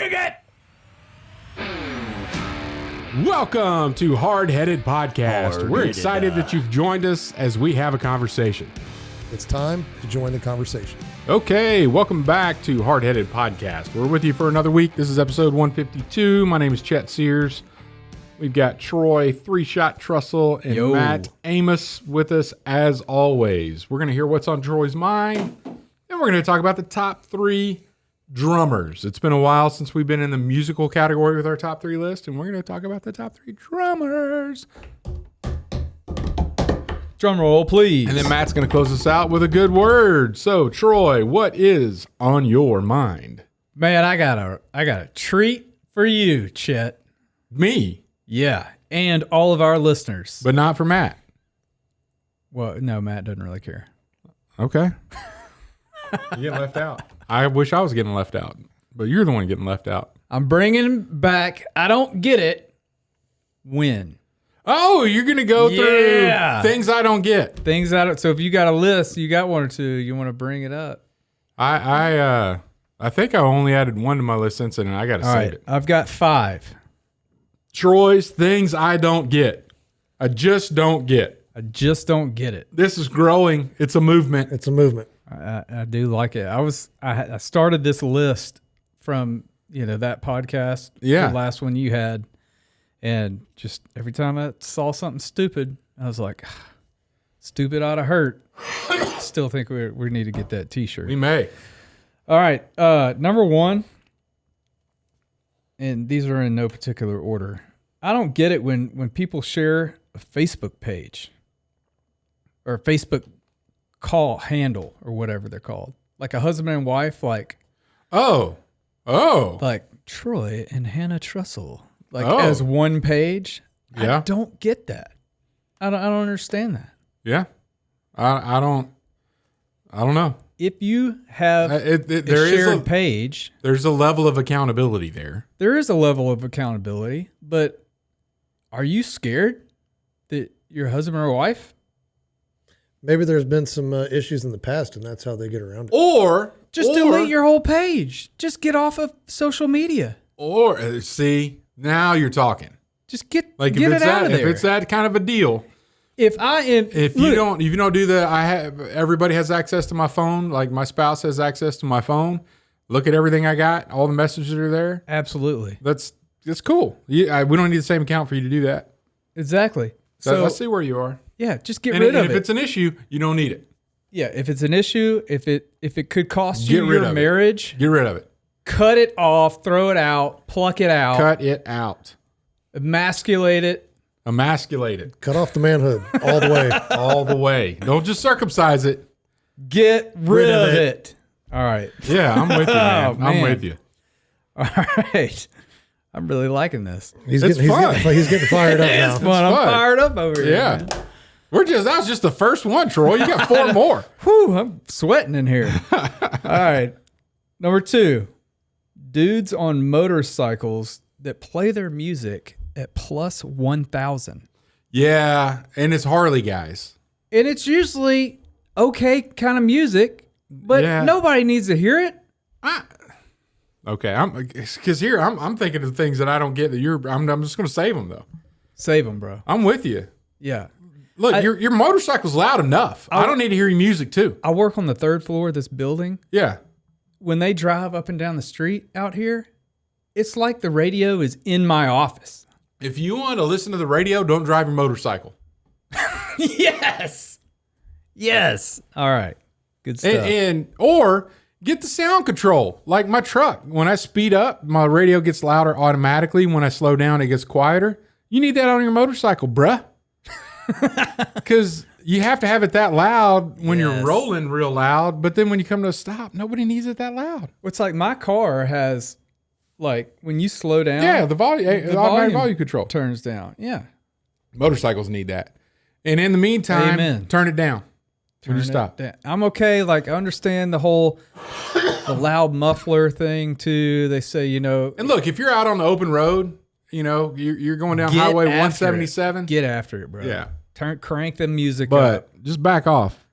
dig it? Welcome to Hardheaded Podcast. We're excited that you've joined us as we have a conversation. It's time to join the conversation. Okay, welcome back to Hardheaded Podcast. We're with you for another week. This is episode 152. My name is Chet Sears. We've got Troy, Three-Shot Trussell, and Matt Amos with us as always. We're going to hear what's on Troy's mind, and we're going to talk about the top three drummers. It's been a while since we've been in the musical category with our top three list, and we're going to talk about the top three drummers. Drum roll, please. And then Matt's going to close us out with a good word. So, Troy, what is on your mind? Man, I got a treat for you, Chet. Me? Yeah, and all of our listeners. But not for Matt. Well, no, Matt doesn't really care. Okay. You get left out. I wish I was getting left out, but you're the one getting left out. I'm bringing back, I don't get it, when. Oh, you're going to go through things I don't get. Things I don't, so if you got a list, you got one or two, you want to bring it up. I think I only added one to my list since then, and I got to save it. I've got 5. Troy's things I don't get. I just don't get. I just don't get it. This is growing. It's a movement. It's a movement. I do like it. I started this list from, that podcast. Yeah. The last one you had. And just every time I saw something stupid, I was like, stupid ought to hurt. Still think we need to get that t-shirt. We may. All right. Number 1, and these are in no particular order. I don't get it when people share a Facebook page or a Facebook call handle or whatever they're called. Like a husband and wife, like Troy and Hannah Trussell, as one page. Yeah. I don't get that. I don't understand that. Yeah. I don't know. If you have a shared page, there's a level of accountability there. There is a level of accountability, but are you scared that your husband or wife? Maybe there's been some issues in the past, and that's how they get around it. Or delete your whole page. Just get off of social media. Or see, now you're talking. Just get it out of there. If it's that kind of a deal. If you don't do everybody has access to my phone, like my spouse has access to my phone. Look at everything I got, all the messages are there. Absolutely. That's cool. We don't need the same account for you to do that. Exactly. So I see where you are. Yeah, just get rid of it. And if it's an issue, you don't need it. Yeah, if it's an issue, if it could cost you your marriage, get rid of it. Cut it off, throw it out, pluck it out. Cut it out. Emasculate it. Cut off the manhood all the way. All the way. Don't just circumcise it. Get rid of it. All right. Yeah, I'm with you, man. Oh, man. I'm with you. All right. I'm really liking this. He's getting fired up now. It's fun. I'm fired up over here. Yeah. Man. That was just the first one, Troy. You got 4 more. Whew, I'm sweating in here. All right. Number 2, dudes on motorcycles that play their music at plus 1,000. Yeah, and it's Harley guys. And it's usually okay kind of music, but nobody needs to hear it. Okay, because here I'm thinking of things that I don't get. I'm just going to save them though. Save them, bro. I'm with you. Yeah. Look, your motorcycle's loud enough. I don't need to hear your music too. I work on the 3rd floor of this building. Yeah. When they drive up and down the street out here, it's like the radio is in my office. If you want to listen to the radio, don't drive your motorcycle. Yes. All right. Good stuff. Or get the sound control. Like my truck. When I speed up, my radio gets louder automatically. When I slow down, it gets quieter. You need that on your motorcycle, bruh. Because you have to have it that loud when you're rolling real loud. But then when you come to a stop, nobody needs it that loud. It's like my car has, like, when you slow down. Yeah, the automatic volume control turns down. Yeah. Motorcycles need that. And in the meantime, turn it down when you stop. I'm okay. Like, I understand the loud muffler thing too. They say, And look, if you're out on the open road, you're going down Highway 177. Get after it, bro. Yeah. Crank the music up. But just back off.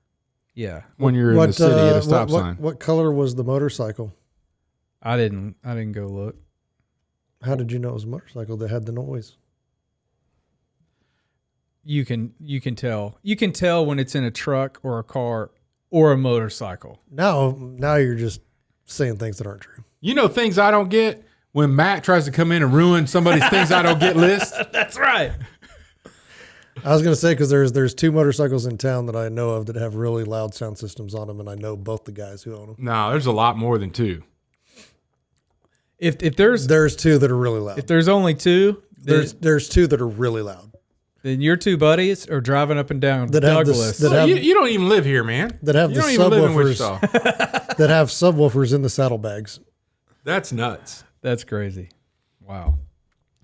Yeah. When you're in the city at a stop sign. What color was the motorcycle? I didn't go look. How did you know it was a motorcycle that had the noise? You can tell. You can tell when it's in a truck or a car or a motorcycle. Now you're just saying things that aren't true. You know things I don't get when Matt tries to come in and ruin somebody's things I don't get list. That's right. I was going to say, because there's 2 motorcycles in town that I know of that have really loud sound systems on them, and I know both the guys who own them. No, there's a lot more than 2. If there's 2 that are really loud. If there's only 2, There's 2 that are really loud. then your 2 buddies are driving up and down That have Douglas. this- Well, you don't even live here, man. That have you the don't even live in subwoofers. Wichita. That have subwoofers in the saddlebags. That's nuts. That's crazy. Wow.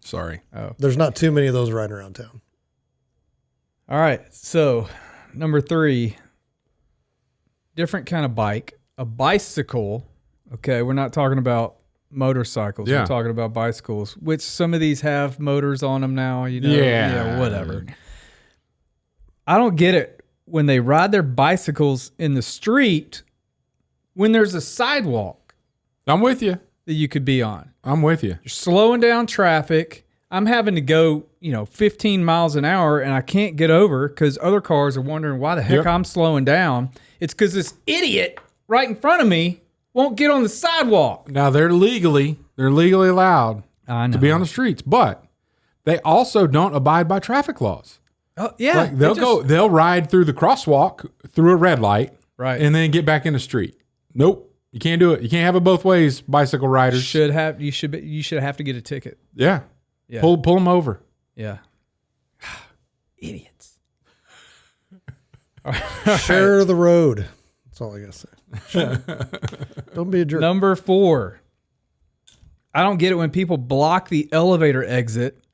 Sorry. Oh. There's not too many of those riding around town. All right. So, number 3, different kind of bike. A bicycle. Okay, we're not talking about motorcycles. Yeah. We're talking about bicycles, which some of these have motors on them now, you know. Yeah. Whatever. I don't get it when they ride their bicycles in the street when there's a sidewalk I'm with you. that you could be on. I'm with you. You're slowing down traffic. I'm having to go, 15 miles an hour and I can't get over because other cars are wondering why the heck Yep. I'm slowing down. It's because this idiot right in front of me won't get on the sidewalk. Now they're legally allowed I know. to be on the streets, but they also don't abide by traffic laws. Oh, yeah. Like they'll ride through the crosswalk through a red light, Right. and then get back in the street. Nope, you can't do it. You can't have it both ways, bicycle riders. You should have to get a ticket. Yeah, Yeah. pull them over. Yeah. Idiots. Share the road. That's all I got to say. Don't be a jerk. Number 4. I don't get it when people block the elevator exit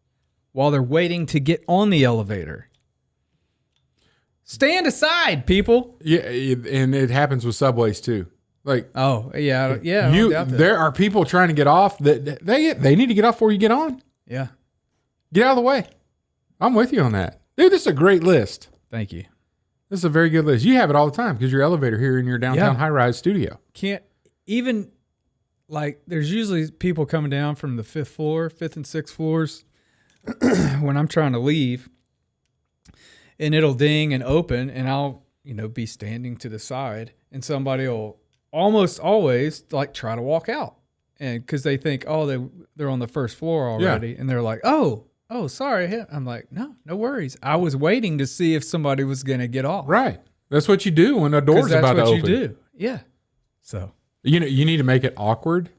while they're waiting to get on the elevator. Stand aside, people. Yeah, and it happens with subways too. Like, Oh, yeah. Yeah. I don't doubt that. there are people trying to get off that they need to get off before you get on. Yeah. Get out of the way. I'm with you on that, dude. This is a great list. Thank you. This is a very good list. You have it all the time because your elevator here in your downtown Yeah. high-rise studio. Can't even, there's usually people coming down from the 5th and 6th floors when I'm trying to leave, and it'll ding and open, and I'll, be standing to the side, and somebody will almost always try to walk out, and because they think, they're on the 1st floor already, and they're like, oh, sorry. I'm like, no worries. I was waiting to see if somebody was going to get off. Right. That's what you do when a door's That's about to what open. you do. Yeah. So. You need to make it awkward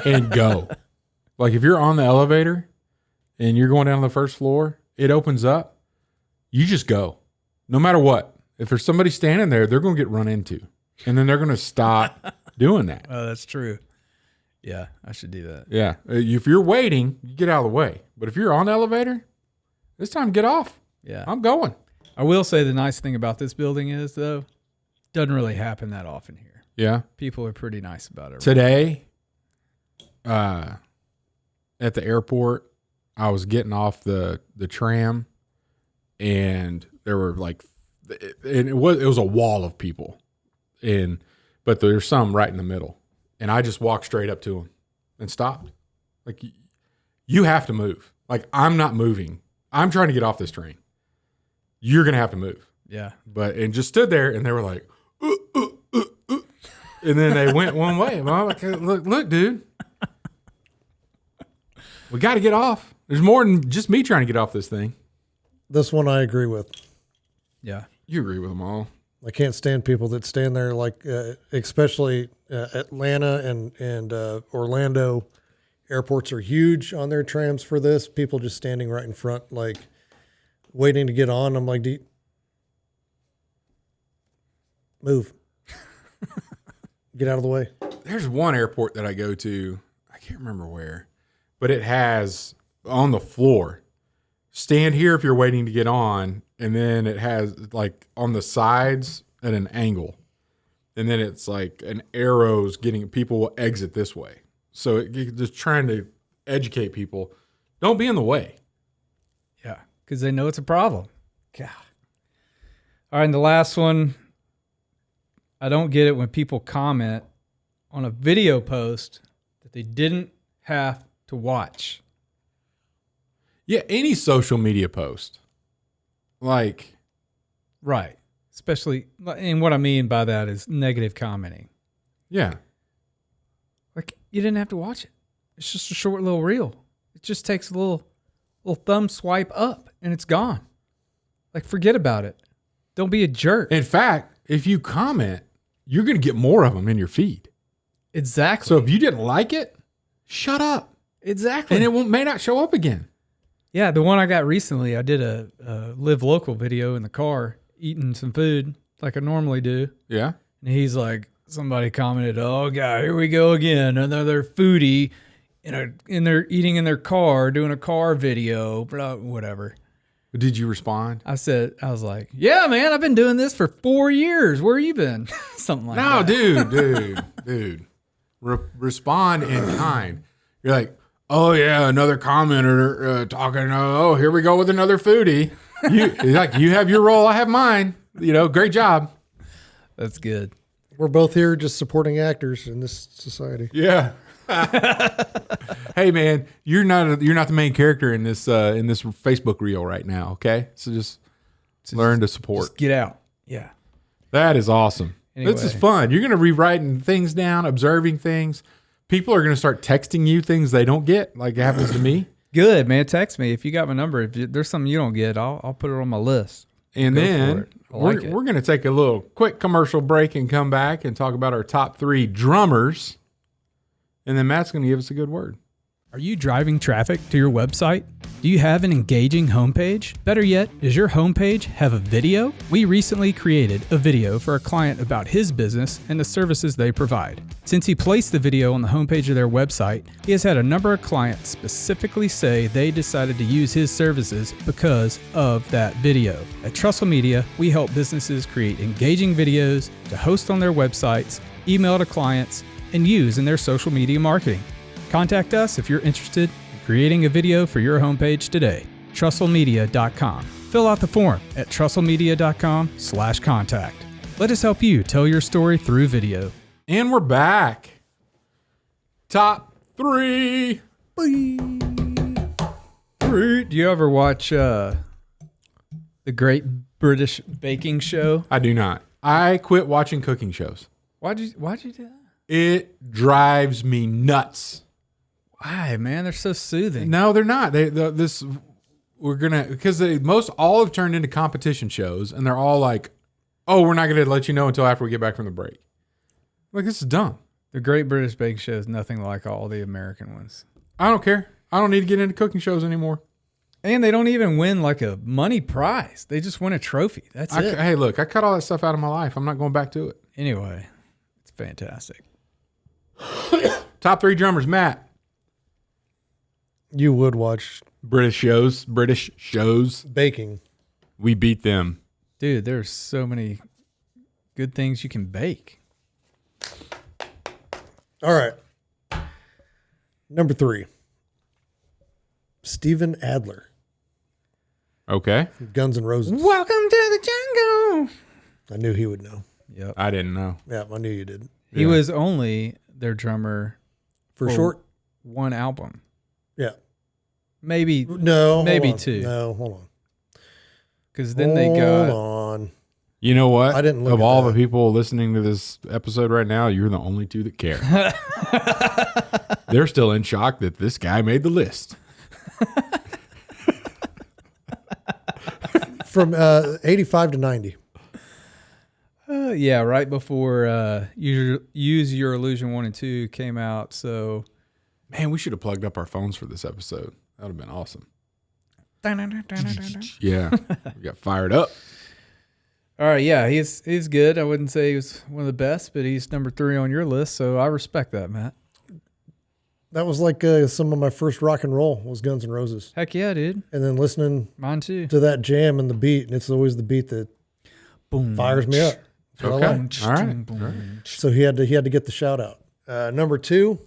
and go. Like if you're on the elevator and you're going down to the 1st floor, it opens up. You just go. No matter what. If there's somebody standing there, they're going to get run into. And then they're going to stop doing that. Oh, that's true. Yeah, I should do that. Yeah. If you're waiting, you get out of the way. But if you're on the elevator, it's time to get off. Yeah. I'm going. I will say the nice thing about this building is, though, doesn't really happen that often here. Yeah. People are pretty nice about it. Today, at the airport, I was getting off the tram, and there were and it was a wall of people, but there's some right in the middle, and I just walked straight up to them and stopped. Like, you have to move. Like, I'm not moving. I'm trying to get off this train. You're gonna have to move. Yeah. And just stood there, and they were like, and then they went one way. And I'm like, look, dude, we got to get off. There's more than just me trying to get off this thing. This one I agree with. Yeah. You agree with them all. I can't stand people that stand there, especially Atlanta and Orlando. Airports are huge on their trams for this. People just standing right in front, waiting to get on. I'm like, move. Get out of the way. There's one airport that I go to. I can't remember where, but it has on the floor, stand here if you're waiting to get on. And then it has on the sides at an angle. And then it's an arrows people will exit this way. So just trying to educate people. Don't be in the way. Yeah. Because they know it's a problem. God. All right. And the last one, I don't get it when people comment on a video post that they didn't have to watch. Yeah, any social media post. Like, Right. Especially, and what I mean by that is negative commenting. yeah. Like, you didn't have to watch it. It's just a short little reel. It just takes a little thumb swipe up and it's gone. Like, forget about it. Don't be a jerk. In fact, if you comment, you're going to get more of them in your feed. Exactly. So if you didn't like it, shut up. Exactly. And it may not show up again. Yeah, the one I got recently, I did a live local video in the car, eating some food like I normally do. Yeah. And he's like, somebody commented, "Oh God, here we go again, another foodie in their eating in their car, doing a car video, blah, whatever." Did you respond? I was like, "Yeah, man, I've been doing this for 4 years. Where you been?" Something like that. No, dude. Respond in kind. You're like, "Oh yeah, another commenter talking. Oh, here we go with another foodie." You have your role, I have mine. Great job. That's good. We're both here just supporting actors in this society. Yeah. Hey man, you're not the main character in this Facebook reel right now. Okay, so just learn to support. Just get out. Yeah. That is awesome. Anyway. This is fun. You're going to be writing things down, observing things. People are going to start texting you things they don't get, like it happens to me. Good, man. Text me if you got my number. If there's something you don't get, I'll put it on my list. And Go then for it. we're going to take a little quick commercial break and come back and talk about our top 3 drummers. And then Matt's going to give us a good word. Are you driving traffic to your website? Do you have an engaging homepage? Better yet, does your homepage have a video? We recently created a video for a client about his business and the services they provide. Since he placed the video on the homepage of their website, he has had a number of clients specifically say they decided to use his services because of that video. At Trussell Media, we help businesses create engaging videos to host on their websites, email to clients, and use in their social media marketing. Contact us if you're interested in creating a video for your homepage today. TrussellMedia.com. Fill out the form at TrussellMedia.com/contact. Let us help you tell your story through video. And we're back. Top 3. Do you ever watch the Great British Baking Show? I do not. I quit watching cooking shows. Why'd you do that? It drives me nuts. Why, man? They're so soothing. No, they're not. Because all have turned into competition shows, and they're all like, "Oh, we're not going to let you know until after we get back from the break." Like, this is dumb. The Great British Baking Show is nothing like all the American ones. I don't care. I don't need to get into cooking shows anymore. And they don't even win like a money prize. They just win a trophy. That's it. Hey, look, I cut all that stuff out of my life. I'm not going back to it. Anyway, it's fantastic. Top 3 drummers, Matt. You would watch British shows. baking. We beat them. Dude, there's so many good things you can bake. All right. Number 3. Steven Adler. Okay. Guns N' Roses. Welcome to the jungle. I knew he would know. Yep. I didn't know. Yeah, I knew you did. He was only their drummer For short? one album. Yeah. Maybe No. maybe hold on. 2. No, hold on. Because then they got... Hold on. You know what? I didn't look Of at all that. the people listening to this episode right now, you're the only 2 that care. They're still in shock that this guy made the list. From 85 to 90. Yeah, right before Use Your Illusion 1 and 2 came out. So... Man, we should have plugged up our phones for this episode. That would have been awesome. Yeah. We got fired up. All right, yeah, he's good. I wouldn't say he was one of the best, but he's number 3 on your list, so I respect that, Matt. That was like some of my first rock and roll was Guns N' Roses. Heck yeah, dude. And then listening Mine too. to that jam and the beat, and it's always the beat that Boom. fires me up. That's what I Okay. like. All right. So he had to get the shout out. Number 2,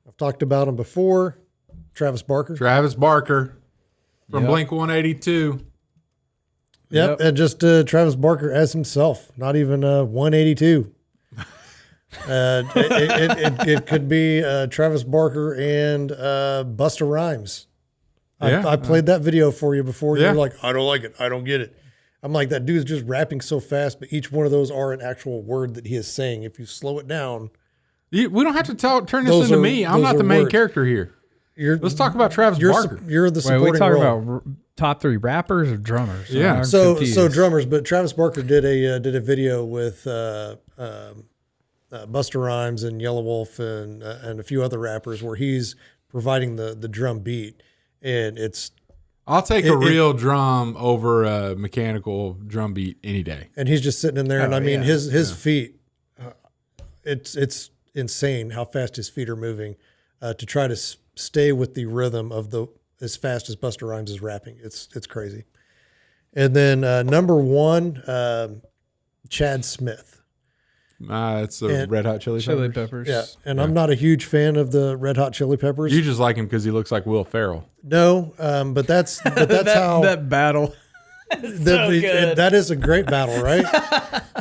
I've talked about him before. Travis Barker. Travis Barker from Yep. Blink 182. Yep. And just Travis Barker as himself, not even 182. It could be Travis Barker and Busta Rhymes. I played that video for you before. Yeah. You're like, I don't like it. I don't get it. I'm like, that dude's just rapping so fast, but each one of those are an actual word that he is saying. If you slow it down. We don't have to turn this into me. I'm not the main character here. Let's talk about Travis Barker. You're the supporting Wait, we talking role. about top 3 rappers or drummers? Yeah. I'm So confused. drummers, but Travis Barker did a video with Busta Rhymes and Yellow Wolf and a few other rappers where he's providing the drum beat, and I'll take a real drum over a mechanical drum beat any day. and he's just sitting in there, and Oh, I mean yeah. his feet, it's insane how fast his feet are moving to try to stay with the rhythm of as fast as Busta Rhymes is rapping. It's crazy. And then number 1, Chad Smith. It's the Red Hot Chili Peppers. Yeah, and I'm not a huge fan of the Red Hot Chili Peppers. You just like him because he looks like Will Ferrell. No, but that's how that battle. that is a great battle, right?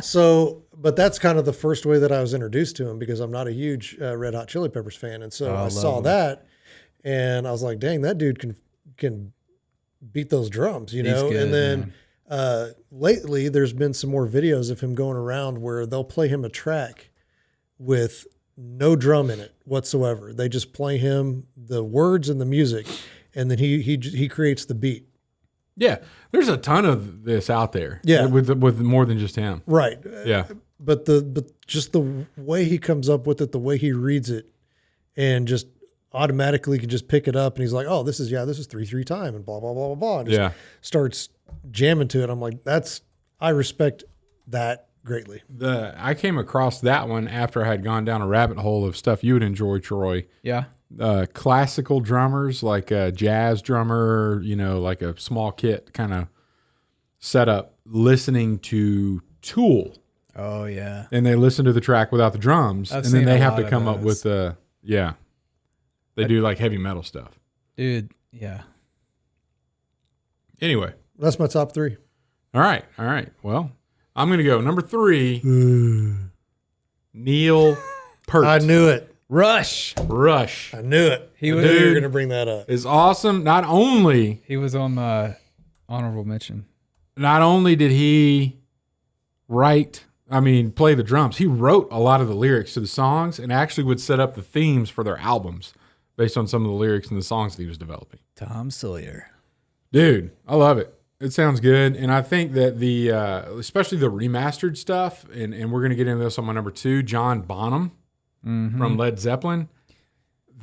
So, but that's kind of the first way that I was introduced to him because I'm not a huge Red Hot Chili Peppers fan, and so I saw him. that, and I was like, dang, that dude can beat those drums, you know. Good, and then lately, there's been some more videos of him going around where they'll play him a track with no drum in it whatsoever. They just play him the words and the music, and then he creates the beat. Yeah, there's a ton of this out there. Yeah. with more than just him. Right. Yeah, But just the way he comes up with it, the way he reads it, and just automatically can just pick it up, and he's like, "Oh, this is 3/3 time," and blah blah blah blah blah. And just starts jamming to it. I'm like, I respect that greatly. I came across that one after I had gone down a rabbit hole of stuff you would enjoy, Troy. Yeah. Classical drummers, like a jazz drummer, like a small kit kind of setup, listening to Tool. Oh yeah. And they listen to the track without the drums, I've and then seen they a have lot to of come up those. with they do like heavy metal stuff. Dude. Yeah. Anyway, That's my top 3. all right. Well, I'm gonna go number 3. Neil Peart. I knew it. Rush I knew it. He I was- knew you were Dude. going to bring that up. is awesome. Not only on my honorable mention. did he play the drums, he wrote a lot of the lyrics to the songs and actually would set up the themes for their albums based on some of the lyrics and the songs that he was developing. Tom Sawyer. Dude, I love it. It sounds good. And I think that the especially the remastered stuff, and we're going to get into this on my number 2, John Bonham from Led Zeppelin.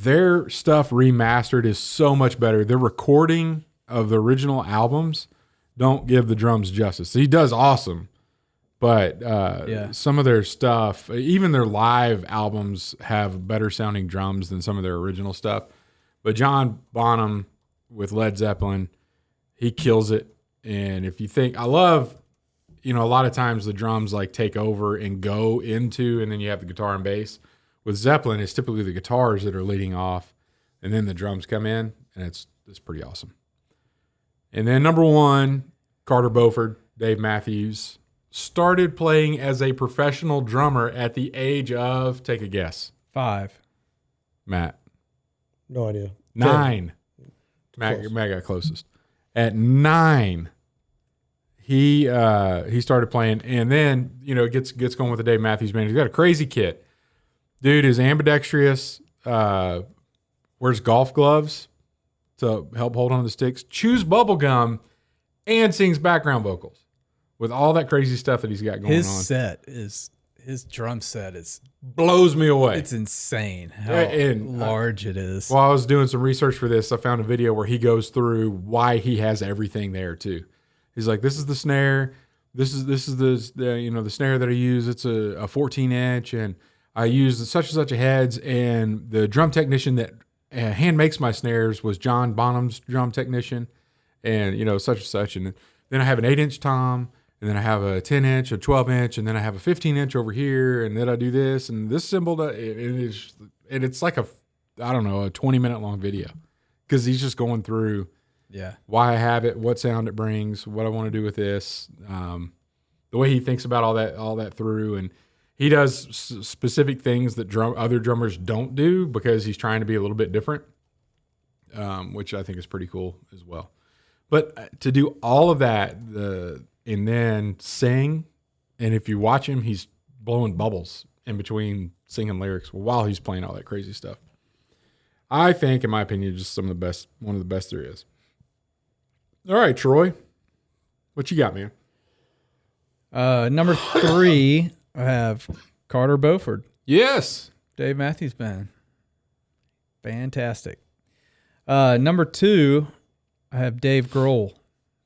Their stuff remastered is so much better. Their recording of the original albums don't give the drums justice. He does awesome, but some of their stuff, even their live albums, have better sounding drums than some of their original stuff. But John Bonham with Led Zeppelin, he kills it. And if you think, I love, a lot of times the drums like take over and go into, and then you have the guitar and bass. With Zeppelin, it's typically the guitars that are leading off, and then the drums come in, and it's pretty awesome. And then number 1, Carter Beauford, Dave Matthews, started playing as a professional drummer at the age of, take a guess, 5. Matt. No idea. 9. Matt got closest. At 9, he started playing, and then it gets going with the Dave Matthews Band. He's got a crazy kit. Dude is ambidextrous. Wears golf gloves to help hold on to the sticks. Chews bubble gum, and sings background vocals with all that crazy stuff that he's got going on. His drum set is Blows me away. it's insane how And, large it is. While I was doing some research for this, I found a video where he goes through why he has everything there too. He's like, this is the snare. This is the snare that I use. It's a 14-inch, and I use such and such a heads. And the drum technician that hand makes my snares was John Bonham's drum technician, and such and such. And then I have an 8-inch tom, and then I have a 10-inch, a 12-inch, and then I have a 15-inch over here, and then I do this and this cymbal. And it's like a 20-minute long video because he's just going through why I have it, what sound it brings, what I want to do with this, the way he thinks about all that through. And He does specific things that other drummers don't do because he's trying to be a little bit different, which I think is pretty cool as well. But to do all of that, and then sing, and if you watch him, he's blowing bubbles in between singing lyrics while he's playing all that crazy stuff. I think, in my opinion, just one of the best there is. All right, Troy, what you got, man? Number 3, I have Carter Beauford. Yes. Dave Matthews Band. Fantastic. Number 2, I have Dave Grohl.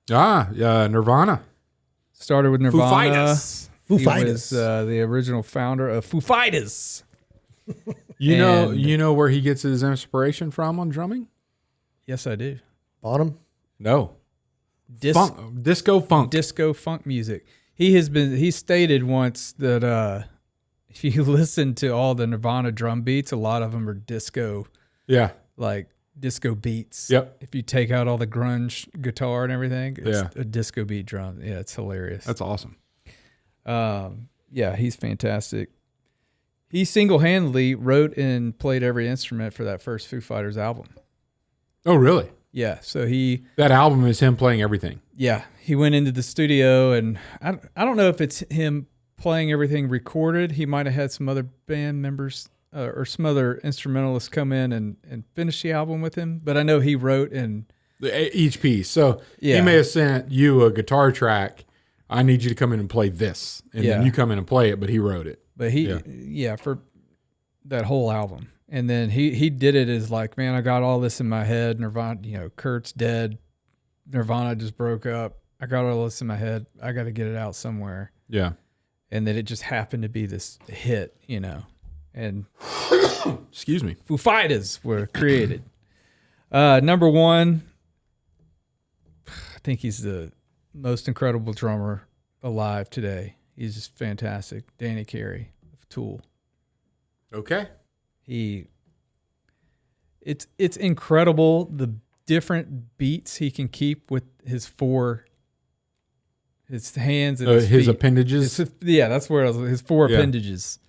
Nirvana. Started with Nirvana. Foo Fighters. Foo He Fighters. was the original founder of Foo Fighters. You know where he gets his inspiration from on drumming? Yes, I do. Bonham? No. Disco funk. Disco funk music. He stated once that if you listen to all the Nirvana drum beats, a lot of them are disco. Yeah. Like disco beats. Yep. If you take out all the grunge guitar and everything, it's Yeah. a disco beat drum. Yeah, it's hilarious. That's awesome. Yeah, he's fantastic. He single-handedly wrote and played every instrument for that first Foo Fighters album. Oh, really? Yeah, so That album is him playing everything. Yeah, he went into the studio, and I don't know if it's him playing everything recorded. He might have had some other band members or some other instrumentalists come in and finish the album with him. But I know he wrote and Each piece. So Yeah. he may have sent you a guitar track. I need you to come in and play this. And then Yeah. you come in and play it, but he wrote it. but for that whole album. And then he did it as like, man, I got all this in my head. Nirvana, Kurt's dead. Nirvana just broke up. I got all this in my head. I got to get it out somewhere. Yeah. And then it just happened to be this hit, and Excuse me. Foo Fighters were created. Number 1, I think he's the most incredible drummer alive today. He's just fantastic. Danny Carey of Tool. Okay. It's incredible the different beats he can keep with his hands and his His feet. appendages. That's where his 4 Yeah. appendages.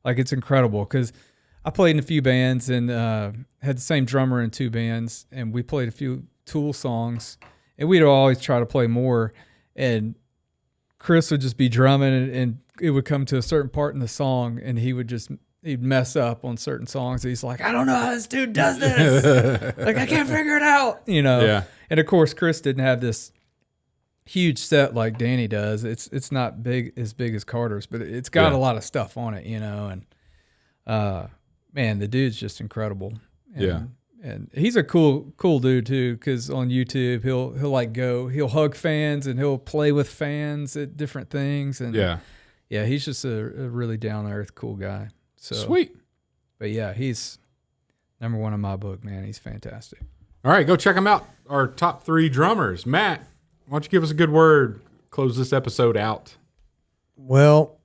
Like, it's incredible because I played in a few bands and had the same drummer in 2 bands, and we played a few Tool songs, and we'd always try to play more. And Chris would just be drumming, and it would come to a certain part in the song, and he'd mess up on certain songs. He's like, I don't know how this dude does this. Like, I can't figure it out, Yeah. And of course, Chris didn't have this huge set like Danny does. It's not as big as Carter's, but it's got a lot of stuff on it, and man, the dude's just incredible. And he's a cool dude too, because on YouTube he'll hug fans and he'll play with fans at different things, and he's just a really down to earth cool guy. So Sweet. But yeah, he's number 1 in my book, man. He's fantastic. All right, go check them out. Our top 3 drummers. Matt, why don't you give us a good word? Close this episode out. Well,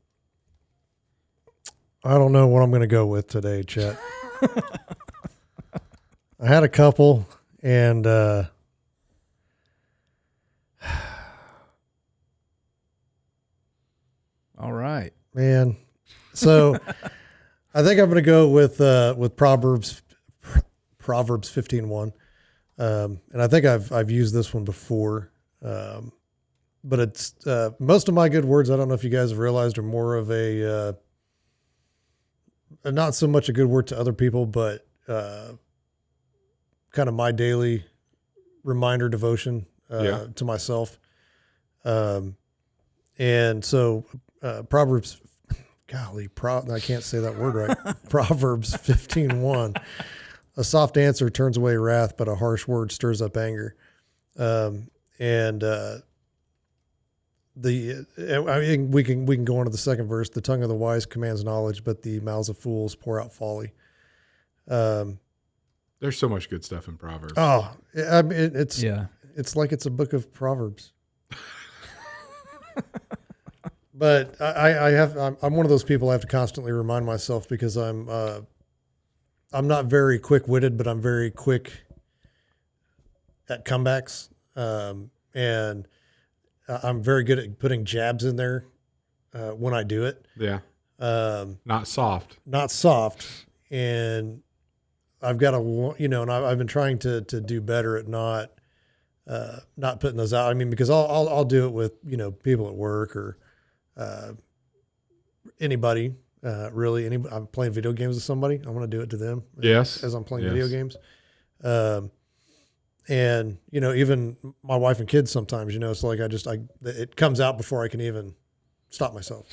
I don't know what I'm going to go with today, Chet. I had a couple, and All right. man, so I think I'm going to go with Proverbs 15:1, and I think I've used this one before, but it's most of my good words. I don't know if you guys have realized are more of a not so much a good word to other people, but kind of my daily reminder devotion to myself. And so Proverbs, I can't say that word right. Proverbs 15:1, a soft answer turns away wrath, but a harsh word stirs up anger. I mean, we can go on to the second verse. The tongue of the wise commands knowledge, but the mouths of fools pour out folly. There's so much good stuff in Proverbs. Oh, I mean, it's like it's a book of Proverbs. But I'm one of those people I have to constantly remind myself, because I'm not very quick-witted, but I'm very quick at comebacks. And I'm very good at putting jabs in there when I do it. Yeah. Not soft. Not soft. And I've got and I've been trying to do better at not putting those out. I mean, because I'll do it with, people at work or anybody, really. I'm playing video games with somebody. I want to do it to them. Yes. As I'm playing video games. And, even my wife and kids sometimes, it's like it comes out before I can even stop myself.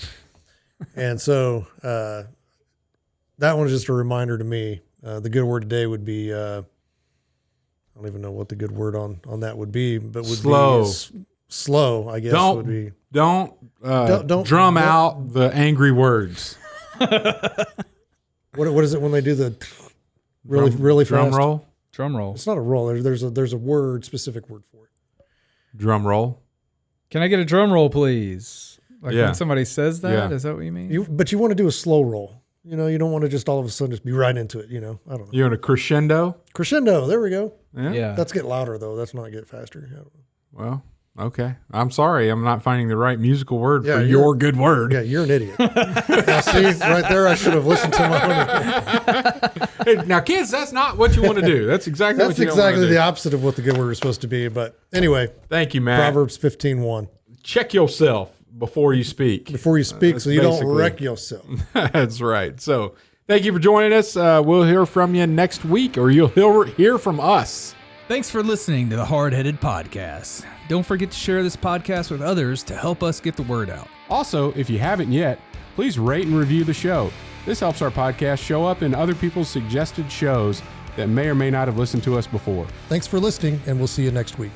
And so that one's just a reminder to me. The good word today would be, I don't even know what the good word on that would be, but would slow. Be slow, I guess. Don't drum out the angry words. What is it when they do the really drum fast? Roll? Drum roll. It's not a roll. There's a specific word for it. Drum roll. Can I get a drum roll, please? Like Yeah. when somebody says that, Yeah. is that what you mean? But you want to do a slow roll. You don't want to just all of a sudden just be right into it. I don't know. You're in a crescendo? Crescendo. There we go. Yeah. That's get louder though. That's not get faster. I don't know. Well, okay. I'm sorry. I'm not finding the right musical word Yeah, for your good word. Yeah, you're an idiot. Now, see, right there, I should have listened to my own. Hey, now, kids, that's not what you want to do. That's exactly what you don't want to do. the opposite of what the good word is supposed to be. But anyway, Thank you, Matt. Proverbs 15:1. Check yourself before you speak. Before you speak, That's so you don't basically- wreck yourself. That's right. So thank you for joining us. We'll hear from you next week, or you'll hear from us. Thanks for listening to the Hardheaded Podcast. Don't forget to share this podcast with others to help us get the word out. Also, if you haven't yet, please rate and review the show. This helps our podcast show up in other people's suggested shows that may or may not have listened to us before. Thanks for listening, and we'll see you next week.